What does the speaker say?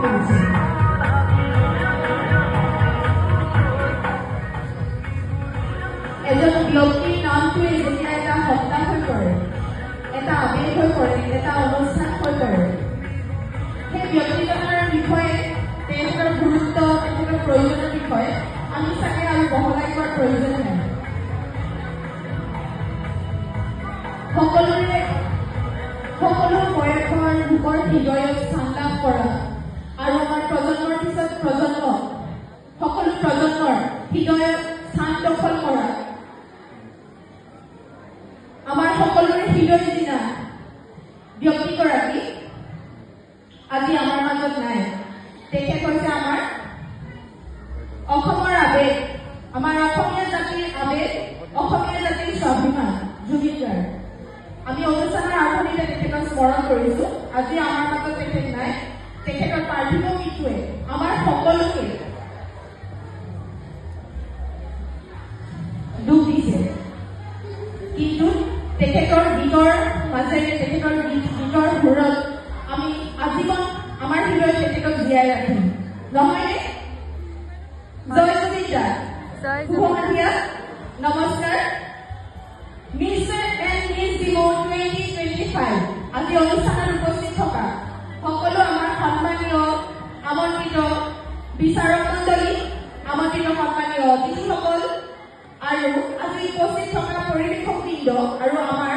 কৰিছে। এজন ব্যক্তিৰ নামটোৱে যেতিয়া এটা সত্তা হৈ পৰে, এটা আবেগ হৈ পৰে, এটা অনুষ্ঠান হৈ পৰে, সেই ব্যক্তিজনৰ বিষয়ে তেখেতৰ গুৰুত্ব, তেখেতৰ প্ৰয়োজনৰ বিষয়ে আমি চাগে আৰু বহলাই কোৱাৰ প্ৰয়োজন নাই। সকলো বয়সৰ লোকৰ হৃদয়ত স্থান লাভ কৰা আৰু আমাৰ প্ৰজন্মৰ পিছত প্ৰজন্ম, সকলো প্ৰজন্মৰ হৃদয়ত স্থান দখল কৰা, আমাৰ সকলোৰে হৃদয় দিনা ব্যক্তিগৰাকী আজি আমাৰ মাজত নাই। তেখেত হৈছে আমাৰ অসমৰ আবেগ, আমাৰ অসমীয়া জাতিৰ আবেগ, অসমীয়া জাতিৰ স্বাভিমান জুবিন গাৰ্গ। আমি অনুষ্ঠানৰ আৰম্ভণিতে তেখেতক স্মৰণ কৰিছো। আজি আমাৰ মাজত তেখেত নাই। তেখেতৰ পাৰ্থিৱ মৃত্যুৱে আমাৰ সকলোকে দুখ দিছে, কিন্তু তেখেতৰ গীতৰ মাজেৰে, তেখেতৰ গীতৰ সুৰত আমি আজীৱন আমাৰ হৃদয়ত তেখেতক জীয়াই ৰাখিম, নহয়নে? জয় জুবিন গাৰ্গ। শুভ সন্ধিয়া, নমস্কাৰ। মিষ্টাৰ এণ্ড মিছ ডিমো 2025 আজি অনুষ্ঠানত উপস্থিত থকা সকলো আমাৰ সন্মানীয় আমন্ত্ৰিত বিচাৰক মণ্ডলী, আমন্ত্ৰিত সন্মানীয় অতিথিসকল আৰু আজি উপস্থিত থকা পৰিৱেশকবৃন্দ আৰু আমাৰ